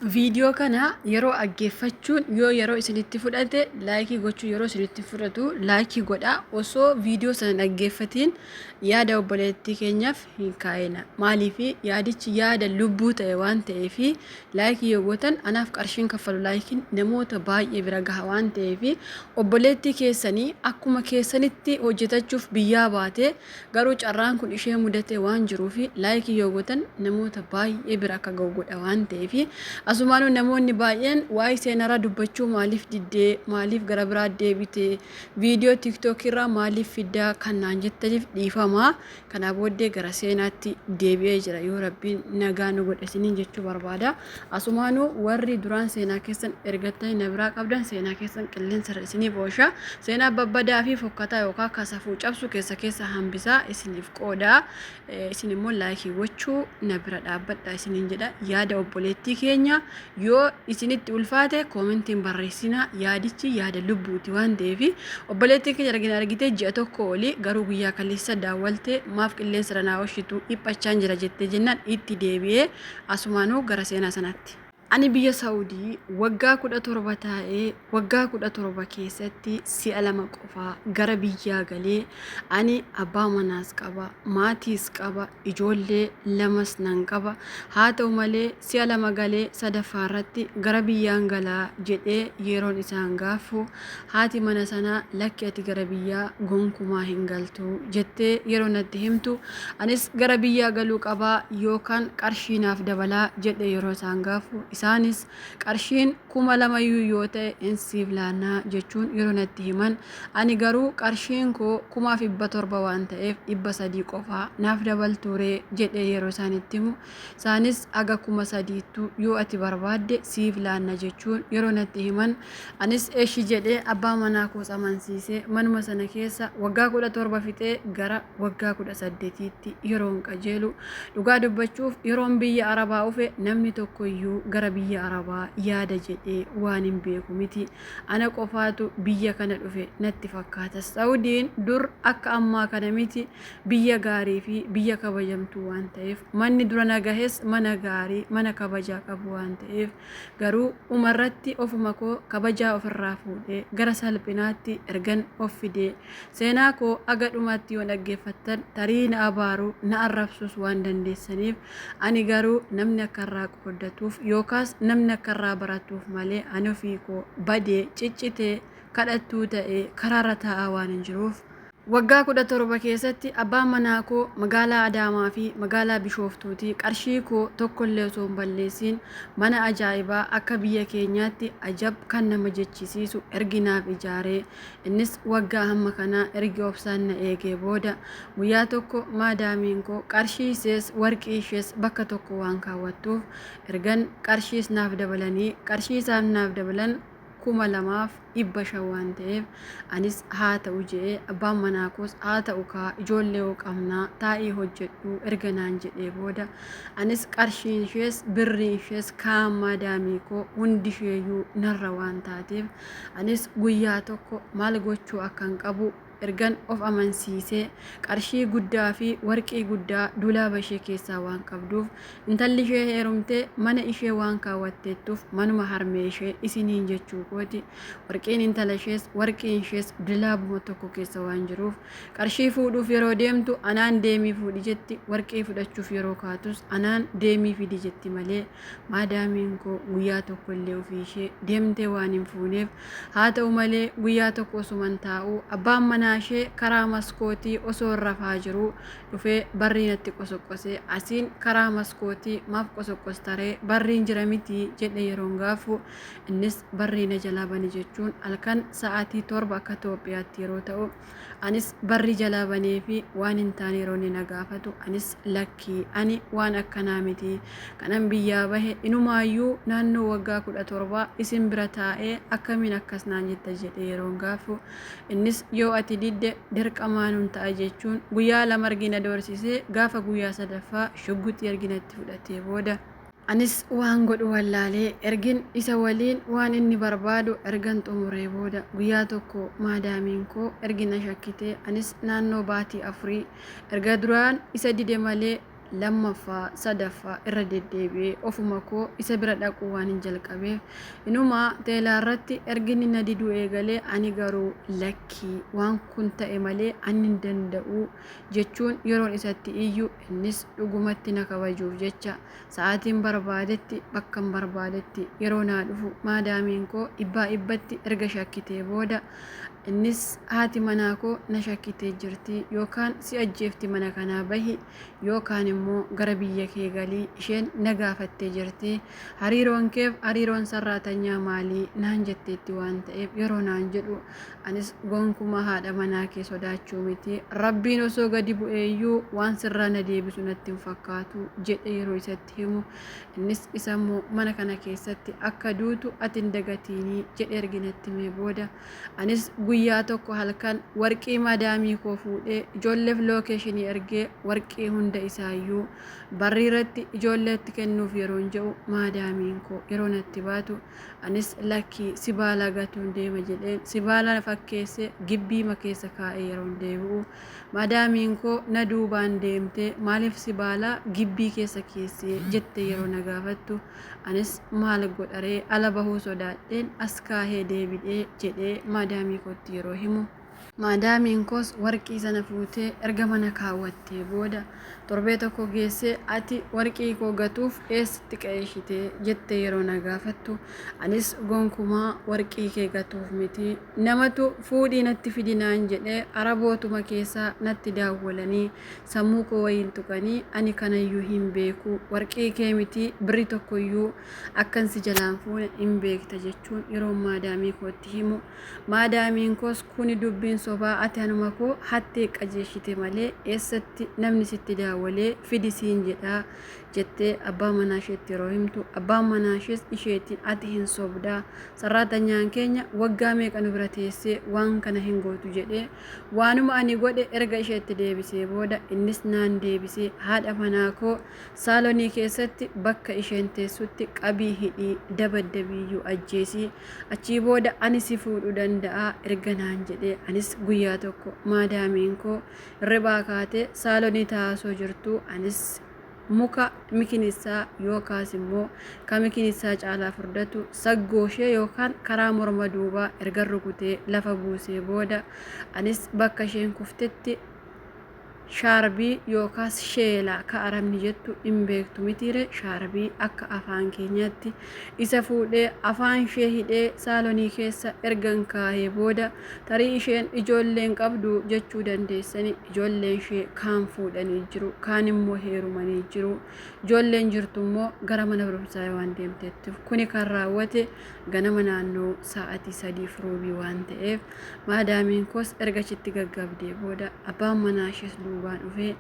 Viidiyoo kana yeroo dhaggeeffachuun yoo yeroo isinitti fudhate laayikii gochuu yeroo isinitti fudhatu laayikii godhaa osoo viidiyoo sana dhaggeeffatiin yaada obboleettii keenyaaf hin kaa'ina. Maaliif yaadichi yaada lubbuu ta'e waan ta'eef laayikii yoo gootan anaaf qarshiin kaffalu laayikiin namoota baay'ee bira gaha waan ta'eef obboleettii keessanii akkuma keessanitti hojjetachuuf biyyaa baate garuu carraan kun ishee mudate waan jiruuf laayikii yoo gootan namoota baay'ee bira akka ga'u godha waan ta'eef asumaanu namoonni baay'een waa'ee seenarraa dubbachuu maaliif diddee maaliif gara biraa deebite viidiyoo tiktook irraa maaliif fiddaa kanaan jettaniif dhiifama kana booddee gara seenaatti deebi'ee jira yoo rabbiin nagaa nu godhe isiniin jechuu barbaada. Asumaanu warri duraan seenaa keessan ergattanii na biraa qabdan seenaa keessan qilleensa isiniif oolcha. Seenaa babbadaa fi fokkataa yookaan kasafuu cabsu keessa hambisaa isiniif qooda. Isin immoo laayikii gochuu na bira dhaabbadha isiniin jedha. Yaada obboleettii keenya yoo isinitti ulfaate koomentiin barreessina. Yaadichi yaada lubbuuti waan ta'eef obboleettiin keenya argite ji'a tokko oli garuu guyyaa kaleessa daawwalte maaf qilleensa ranaa oolchitu dhiphachaan jira jettee jennaan itti deebi'ee asumaanuu gara seenaa sanaatti. Ani biyya Saawudii waggaa 17 taa'ee waggaa 17 keessatti si'a 2 qofaa gara biyyaa galee ani abbaa manaas qaba maatiis qaba ijoollee 2 nan qaba haa ta'u malee si'a 2 galee sadaffaa irratti gara biyyaan galaa jedhee yeroon isaan gaafu haati mana sanaa lakki ati gara biyyaa gonkumaa hin galtu jettee yeroo natti himtu anis gara biyyaa galuu qabaa yookaan qarshii naaf dabalaa jedhe yeroo isaan gaafu isaanis qarshiin 2,000 yoo ta'e insiif laannaa jechuun yeroo natti himan ani garuu qarshiin koo 1,700 waan ta'eef 300 qofaa naaf dabaltuuree jedhe yeroo isaanitti himu isaanis aga 3,000tu yoo ati barbaadde siif laanna jechuun yeroo natti himan anis eeshi jedhee abbaa manaa koos amansiisee manuma sana keessa waggaa 17 fixee gara waggaa 18tti yeroon qajeelu dhugaa dubbachuuf yeroon biyya arabaa dhufe namni tokkoyyuu gara biyya arabaa yaada jedhee waan hin beeku miti ana qofaatu biyya kana dhufe natti fakkaata. Saawudiin dur akka ammaa kana miti biyya gaarii fi biyya kabajamtu waan ta'eef manni dura nagahes mana gaarii mana kabajaa qabu waan ta'eef garuu umarratti ofuma koo kabajaa ofirraa fuudhee gara salphinaatti ergan of fidee seenaa koo aga dhumaatti yoo dhaggeeffattan tarii na abaaru na arrabsus waan dandeessaniif ani garuu namni akka irraa qooddatuuf yookaas namni akka irraa baratuuf malee ani ofii koo badee ciccitee kadhattuu ta'ee karaarra taa'aa waan hin jiruuf waggaa 17 keessatti abbaan manaa koo magaalaa Adaamaa fi magaalaa Bishooftuutii qarshii koo tokkollee osoo hin balleessin mana ajaa'ibaa akka biyya keenyaatti ajab kan nama jechisiisu erginaaf ijaaree innis waggaa hamma kanaa ergi obsaan na eegee booda guyyaa tokko maadaamiin koo qarshii ishees warqii ishees bakka tokko waan kaawwattuuf ergan qarshiis naaf dabalanii qarshii isaan naaf dabalan 2,500 waan ta'eef anis haa ta'u jedhee abbaan manaa koos haa ta'u kaa ijoollee yoo qabnaa taa'ee hojjedhu erga naan jedhee booda anis qarshiin ishees birriin ishees kaan maadaamii koo hundi isheeyyuu narra waan taateef anis guyyaa tokko maal gochuu akkan qabu ergan of amansiisee qarshii guddaa fi warqii guddaa dulaaba ishee keessaa waan qabduuf intalli ishee heerumtee mana ishee waan kaawwatteettuuf manuma harmee ishee isiniin jechuu kooti warqiin intala ishees warqiin ishees dulaabuma tokko keessa waan jiruuf qarshii fuudhuuf yeroo deemtu anaan deemii fuudhi jetti warqii fudhachuuf yeroo kaatus anaan deemii fidi jetti malee maadaamiin koo guyyaa tokko illee ofii ishee deemtee waan hin fuuneef haa ta'u malee guyyaa tokko osuman taa'u abbaan manaa ishee karaa maskootii osoo rafaa jiru dhufee barrii natti qosoqqosee asiin karaa maskootii maaf qosoqqostaree barriin jira miti jedhe yeroon gaafu innis barrii na jalaa bani jechuun halkan sa'aatii 7 akka Itoophiyaatti yeroo ta'u anis barrii jalaa banee fi waan hin taane yeroo na gaafatu anis lakkii ani waan akkanaa miti kanan biyyaa bahe inumaayyuu naannoo waggaa 17 isin bira taa'ee akkamiin akkas naan jetta jedhe yeroon gaafu innis yoo ati didde dirqamaan hun ta'a jechuun guyyaa 2 argina doorsisee gaafa guyyaa 3ffaa shugguxii arginatti fudhatee booda anis waan godhu wallaalee ergin isa waliin waan inni barbaadu ergan xumuree booda guyyaa tokko maadaamiin koo ergina shakkitee anis naannoo baatii 4 erga duraan isa dide malee lammaffaa sadaffaa irra deddeebi'ee ofuma koo isa bira dhaquu waan hin jalqabeef inuma teelaa irratti erginni na diduu eegalee ani garuu lakkii waan kun ta'e malee ani hin danda'u jechuun yeroon isatti iyyuu innis dhugumatti na kabajuuf jecha sa'aatiin barbaadetti bakkan barbaadetti yeroo naa dhufu maadaamiin koo dhibbaa dhibbatti erga shakkitee booda innis haati manaa koo na shakkitee jirti yookaan si ajjeefti mana kanaa bahi yookaan immoo gara biyya kee galii isheen na gaafattee jirti hariiroon keef hariiroon sarraatanyaa maalii naan jetteetti waan ta'eef yeroo naan jedhu anis gonkumaa haadha manaa kee sodaachuu miti rabbiin osoo gadi bu'eeyyuu waan sirraa na deebisu natti hin fakkaatu jedhe yeroo isatti himu innis isammoo mana kana keessatti akka duutu ati hin dagatiinii jedhe erginatti mee booda anis guyyaa tokko halkan warqii maadaamii koo fuudhee ijoolleef lookeeshinii ergee warqii hunda isaayyuu barriirratti ijoolleetti kennuuf yeroon jedhu maadaamiin koo yeroo natti baatu anis lakkii sibaala gatuun deema jedheen sibaala fakkeessee gibbiima keessa kaa'ee yeroon deebi'u maadaamiin koo na duubaan deemtee maaliif sibaala gibbii keessa keessee jettee yeroo na gaafattu anis maal godharee ala bahuu sodaadheen as kaahee deebi'ee jedhee maadaamii kootti yeroo himu maadaamiin koos warqii sana fuutee erga mana kaawwattee booda torbee tokko geessee ati warqii koo gatuuf eessatti qeeshitee jettee yeroo na gaafattu anis gonkumaa warqii kee gatuuf miti namatu fuudhii natti fidinaan jedhee arabootuma keessaa natti daawwalanii sammuu koo wayiin tuqanii ani kanayyuu hin beeku warqii kee miti birri tokkoyyuu akkan si jalaan fuune hin beekta jechuun yeroo maadaamii kootti himu maadaamiin koos kuni dubbiin sobaa ati anuma koo hattee qajeeshite malee eessatti namni sitti daawwalee fidisiin jedhaa jettee abbaa manaa isheetti yeroo himtu abbaan manaa ishees isheetiin ati hin sobdaa sarraatanyaan keenya waggaa meeqa nu bira teessee waan kana hin gootu jedhee waanuma ani godhe erga isheetti deebisee booda innis naan deebisee haadha manaa koo saalonii keessatti bakka isheen teessutti qabii hidhii dabaddabiyyuu ajjeesii achii booda ani si fuudhuu danda'a erga naan jedhee anis guyyaa tokko maadaamiin koo ribaa kaatee saalonii taasoo jirtu anis muka mikinisaa yookaas immoo ka mikinisaa caalaa furdatu saggooshee yookaan karaa morma duubaa erga rukutee lafa buusee booda anis bakka isheen kuftetti shaarbii yookaas sheelaa ka arabni jettu hin beektu mitiire shaarbii akka afaan keenyaatti isa fuudhee afaan ishee hidhee saalonii keessa ergan kaahee booda tarii isheen ijoolleen qabdu jechuu dandeessani ijoolleen ishee kaan fuudhanii jiru kaan immoo heerumanii jiru ijoolleen jirtu immoo gara mana barumsaa waan deemteettiif kuni kan raawwate ganama naannoo sa'atii 3 roobii waan ta'eef maadaamiin koos ergachitti gaggabdee booda abbaan manaa ishees waan dhufee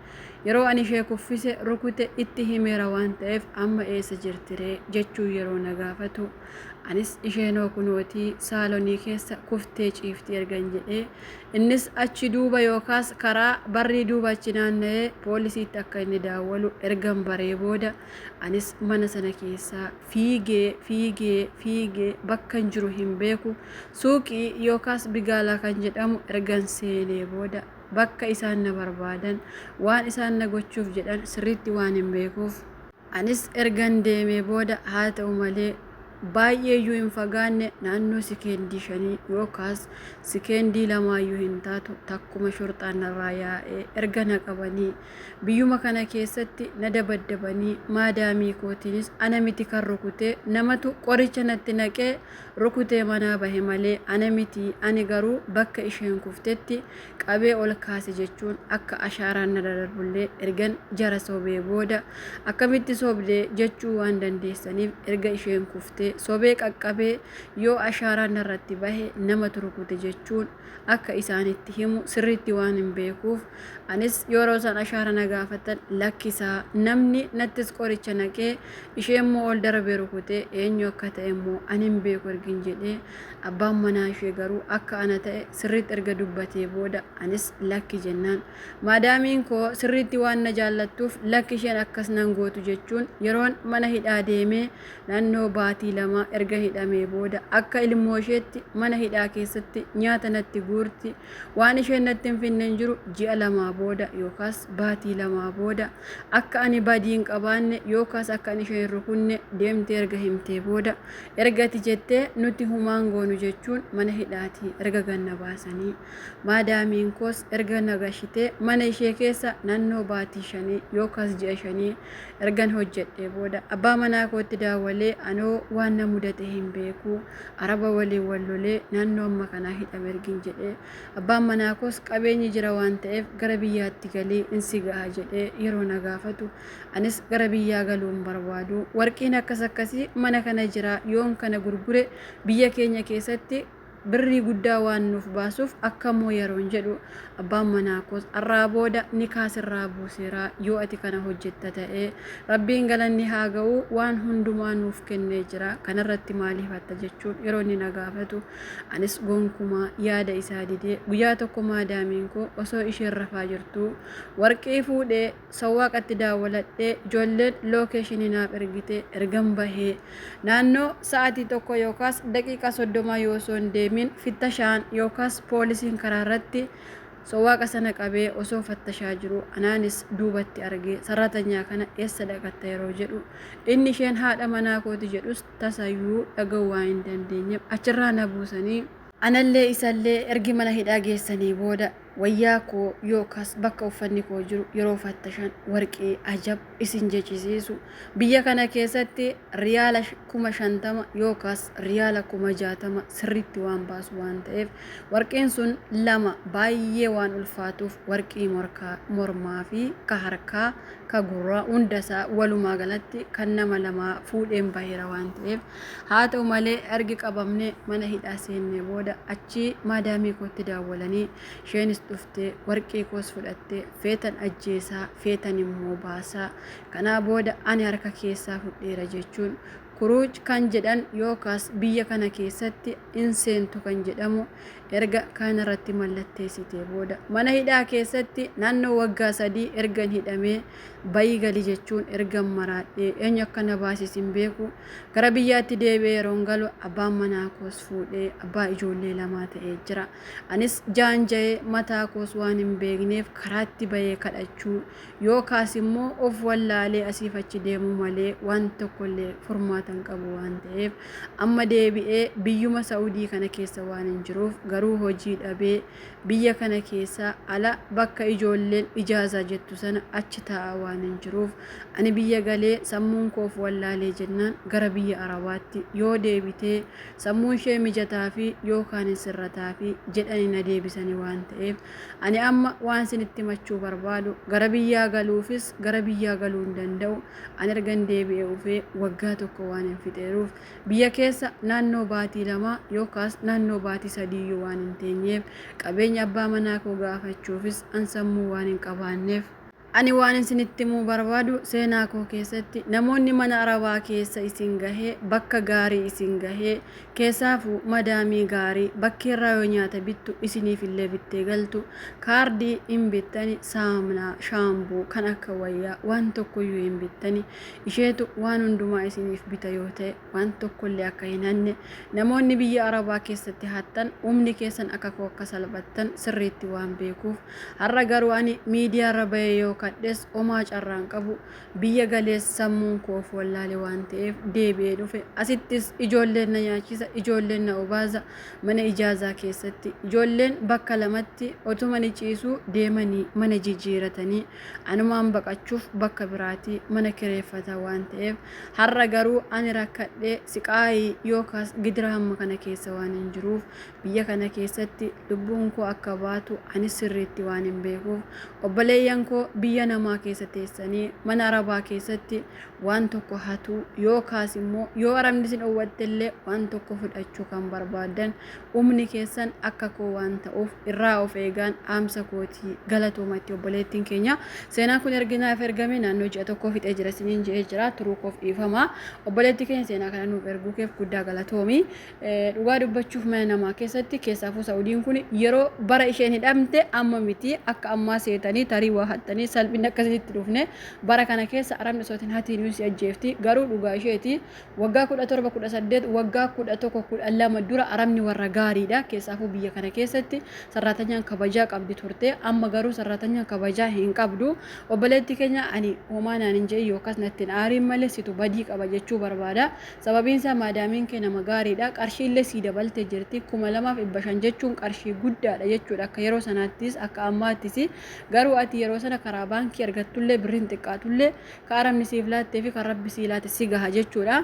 yeroo ani ishee kuffise rukute itti himeera waan ta'eef amma eessa jirtiree jechuu yeroo na gaafatu anis isheenoo kunootii saalonii keessa kuftee ciiftii ergan jedhee innis achi duuba yookaas karaa barrii duuba achi naanna'ee poolisiitti akka inni daawwalu ergan baree booda anis mana sana keessaa fiigee bakka hin jiru hin beeku suuqii yookaas bigaalaa kan jedhamu ergan seenee booda bakka isaan na barbaadan waan isaan na gochuuf jedhan sirriitti waan hin beekuuf anis ergan deemee booda haa ta'u malee baay'eeyyuu hin fagaanne naannoo sikeendii 5 yookaas sikeendii 2 hin taatu takkuma shurxaan narraa yaa'ee erga na qabanii biyyuma kana keessatti na dabaddabanii maadaamii kootiinis ana miti kan rukutee namatu qoricha natti naqee rukutee manaa bahe malee ana miti ani garuu bakka isheen kuftetti qabee ol kaase jechuun akka ashaaraan na darbullee ergan jara sobee booda akkamitti sobdee jechuu waan dandeessaniif erga isheen kuftee sobee qaqqabee yoo ashaaraan irratti bahe nama turkute jechuun akka isaanitti himu sirriitti waan hin beekuuf anis yeroo san ashaara na gaafatan lakkisaa namni nattis qoricha naqee ishee immoo ol darbee rukute eenyu akka ta'e immoo ani hin beeku ergin jedhee abbaan manaa ishee garuu akka ana ta'e sirriitti erga dubbatee booda anis lakki jennaan maadaamiin koo sirriitti waan na jaallattuuf lakki isheen akkas nan gootu jechuun yeroon mana hidhaa deemee naannoo baatii lama erga hidhamee booda akka ilmoo isheetti mana hidhaa keessatti nyaata natti guurti waan isheen natti hin finne hin jiru ji'a lamaa booda yookaas baatii lamaa booda akka ani badii hin qabaanne yookaas akka ani isheen rukunne deemtee erga himtee booda ergati jettee nuti humaan goonu jechuun mana hidhaatii erga ganna baasanii maadaamiin koos erga nagashitee mana ishee keessa naannoo baatii 5 yookaas ji'a 5 ergan hojjedhee booda abbaa manaa kootti daawwalee anoo waan na mudate hin beeku araba waliin wallolee naannoo amma kanaa hidhame ergin jedhee abbaan manaa koos qabeenyi jira waan ta'eef gara biyyaatti galee insi gaha jedhee yeroo na gaafatu anis gara biyyaa galuun barbaadu warqiin akkasii mana kana jira yoon kana gurgure biyya keenya keessatti birrii guddaa waan nuuf baasuuf akkamoo yeroon jedhu abbaan manaa koos arraa booda ni kaasirraa buuseera yoo ati kana hojjetta ta'ee rabbiin galanni haa ga'u waan hundumaa nuuf kennee jira kanarratti maaliif hatta jechuun yeroo inni na gaafatu anis gonkumaa yaada isaa didee guyyaa tokko maadaamiin koo osoo isheen rafaa jirtu warqii fuudhee sawwaaqatti daawwaladhee ijoolleen lookeeshinii naaf ergite ergan bahee naannoo sa'aatii tokko yookaas daqiiqa 30 yoo osoo hin deemin fittashaan yookaas poolisiin karaarratti sawwaaqa sana qabee osoo fattashaa jiru anaanis duubatti argee sarratanyaa kana eessa dhaqatta yeroo jedhu inni isheen haadha manaa kooti jedhus tasayyuu dhaga'uu waan hin dandeenyeef achirraa na buusanii anallee isallee ergi mana hidhaa geessanii booda wayyaa koo yookaas bakka uffanni koo jiru yeroo fattashan warqee ajab isin jechisiisu biyya kana keessatti riyaala 50 yookaas riyaala 60 sirriitti waan baasu waan ta'eef warqeen sun lama baay'ee waan ulfaatuuf warqii mormaa fi ka harkaa ka gurraa hundasaa walumaa galatti kan nama lamaa fuudheen baheera waan ta'eef haa ta'u malee ergi qabamne mana hidhaa seenne booda achi maadaamii kootti daawwalanii isheenis dhuftee warqii koos fudhattee feetan ajjeesaa feetan immoo baasaa kanaa booda ani harka keessaa fudheera jechuun kuruuj kan jedhan yookaas biyya kana keessatti inseentu kan jedhamu erga kanarratti mallatteessitee booda mana hidhaa keessatti naannoo waggaa 3 ergan hidhamee bayii gali jechuun ergan maraadhee eenyu akka na baasisin beeku gara biyyaatti deebi'ee yeroon galu abbaan manaa koos fuudhee abbaa ijoollee lamaa ta'ee jira anis jaanja'ee mataa koos waan hin beekneef karaatti bahee kadhachuu yookaas immoo of wallaalee asiif achi deemu malee waan tokkollee furmaatan qabu waan ta'eef amma deebi'ee biyyuma Saa'udii kana keessa waan hin jiruuf garuu hojii dhabee biyya kana keessa ala bakka ijoolleen ijaazaa jettu sana achi taa'aa waan hin jiruuf ani biyya galee sammuun koof wallaalee jennaan gara biyya arabaatti yoo deebitee sammuun ishee mijataa fi yookaan sirrataa fi jedhanii na deebisanii waan ta'eef ani amma waan sinitti machuu barbaadu gara biyyaa galuufis gara biyyaa galuu hin danda'u ani ergan deebi'ee ufee waggaa tokko waan hin fixeeruuf biyya keessa naannoo baatii 2 yookaas naannoo baatii 3 waan hin teenyeef qabeenya abbaa manaa koo gaafachuufis an sammuu waan hin qabaanneef ani waan isinitti himuu barbaadu seenaa koo keessatti namoonni mana arabaa keessa isin gahee bakka gaarii isin gahee keessaafuu madaamii gaarii bakkeerraa yoo nyaata bittu isiniif illee bittee galtu kaardii hin bittani saamnaa shaambuu kan akka wayyaa waan tokkoyyuu hin bittani isheetu waan hundumaa isiniif bita yoo ta'e waan tokkollee akka hin hanne namoonni biyya arabaa keessatti hattan umni keessan akka koo akka salphattan sirriitti waan beekuuf har'a garuu ani miidiyaarra bahee yoo kadhes omaa carraan qabu biyya galees sammuun koof wallaale waan ta'eef deebi'ee dhufe asittis ijoolleen na nyaachisa ijoolleen na obaasa mana ijaazaa keessatti ijoolleen bakka lamatti otuma ni ciisuu deemanii mana jijjiiratanii anumaan baqachuuf bakka biraatii mana kireeffata waan ta'eef har'a garuu ani rakkadhee siqaayii yookaas gidira hamma kana keessa waan hin jiruuf biyya kana keessatti lubbuun koo akka baatu ani sirriitti waan hin beekuuf obboleeyyan koo biyya namaa keessa teessanii mana arabaa keessatti waan tokko hatu yookaas immoo yoo arabni isin dhowwattellee waan tokko fudhachuu kan barbaadan umni keessan akka koo waan ta'uuf irraa of eegaan aamsa kootii galatoomatti obboleettiin keenya seenaan kun erginaaf ergame naannoo ji'a tokko fixee jira isiniin je'ee jira turuu koof dhiifama obboleettii keenya seenaa kana nuuf erguu keef guddaa galatoomi dhugaa dubbachuuf mana namaa keessatti keessaafuu Saa'udiin kun yeroo bara isheen hidhamte amma miti akka ammaa seetanii tarii waa hattanii salphina akkasitti dhufne bara kana keessa arabni sootiin hatiin si ajjeefti garuu dhugaa isheeti waggaa 17 18 waggaa 11 12 dura arabni warra gaariidha keessaafuu biyya kana keessatti sarratanyaan kabajaa qabdi turte amma garuu sarratanyaan kabajaa hin qabdu obboleetti keenya ani homaanaan hin jee yookaas nattiin aariin malee situ badii qaba jechuu barbaada sababiin isaa maadaamiin kee nama gaariidha qarshii illee sii dabaltee jirti 2500 jechuun qarshii guddaadha jechuudha akka yeroo sanaattis akka ammaattis garuu ati yeroo sana karaa baankii argattullee birriin xiqqaatullee ka arabni siif laattee fi kan rabbi sii laate si gaha jechuudha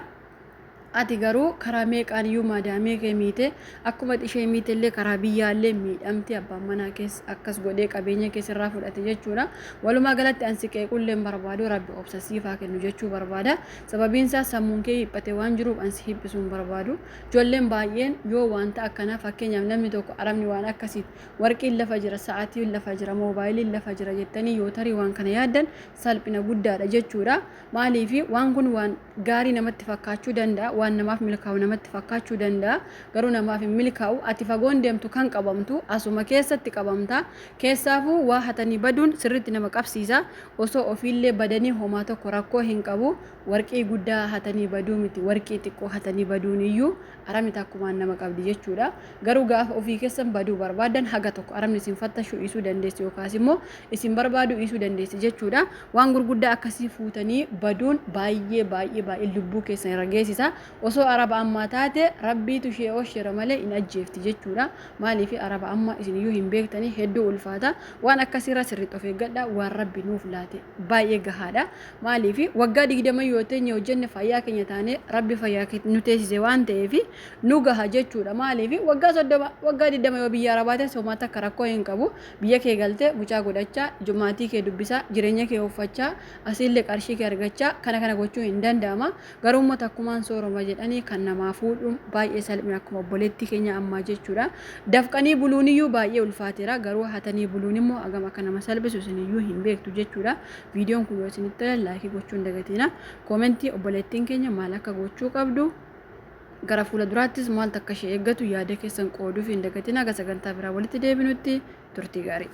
ati garuu karaa meeqaan iyyuu maadaamee kee miite akkuma ishee miite illee karaa biyyaallee miidhamti abbaan manaa keessa akkas godhee qabeenya keessa irraa fudhate jechuudha walumaa galatti ansi qeequlleen barbaadu rabbi obsa siifaa kennu jechuu barbaada sababiin isaa sammuun kee hiphate waan jiruuf ansi hiphisuun barbaadu ijoolleen baay'een yoo wanta akkanaa fakkeenyaaf namni tokko arabni waan akkasii warqiin lafa jira sa'aatiin lafa jira moobaayiliin lafa jira jettanii yoo tarii waan kana yaaddan salphina guddaadha jechuudha maaliifi waan kun waan gaarii namatti fakkaachuu danda'a waan namaaf milkaa'u namatti fakkaachuu danda'a garuu namaaf hin milkaa'u ati fagoon deemtu kan qabamtu asuma keessatti qabamta keessaafuu waa hatanii baduun sirriitti nama qabsiisa osoo ofiillee badanii homaa tokko rakkoo hin qabu warqii guddaa hatanii baduu miti warqii xiqqoo hatanii baduun iyyuu arabni takkumaan nama qabdi jechuudha garuu gaafa ofii keessan baduu barbaadan haga tokko arabni isin fattashuu dhiisuu dandeessi yookaas immoo isin barbaadu dhiisuu dandeessi jechuudha waan gurguddaa akkasii fuutanii baduun baay'ee lubbuu keessan irra geessisa osoo araba ammaa taate rabbiitu ishee oshira malee hin ajjeefti jechuudha maaliif araba ammaa isin iyyuu hin beektanii hedduu ulfaata waan akkasiirra sirriitti of eeggadha waan rabbi nuuf laate baay'ee gahaadha maaliif waggaa 20 yoo teenye hojjenne fayyaa keenya taane rabbi fayyaa nu teessise waan ta'eef nu gaha jechuudha maaliif waggaa 30 waggaa 20 yoo biyya arabaate somaata akka rakkoo hin qabu biyya kee galtee mucaa godhachaa jumaatii kee dubbisaa jireenya kee uffachaa asiillee qarshii kee argachaa kana gochuu hin danda'ama garuu ummata akkumaan sooroma jedhanii kan namaa fuudhuun baay'ee salphina akkuma obboleetti keenya ammaa jechuudha dafqanii buluun iyyuu baay'ee ulfaateera garuu hatanii buluun immoo agam akka nama salphisu isin iyyuu hin beektu jechuudha viidiyoon kun yoo isinitti tolan laayikii gochuun dagatina koomentii obboleettiin keenya maal akka gochuu qabdu gara fuula duraattis maal akka ishee eeggatu yaada keessan qooduuf hin dagatina aga sagantaa biraa walitti deebinutti turtii gaarii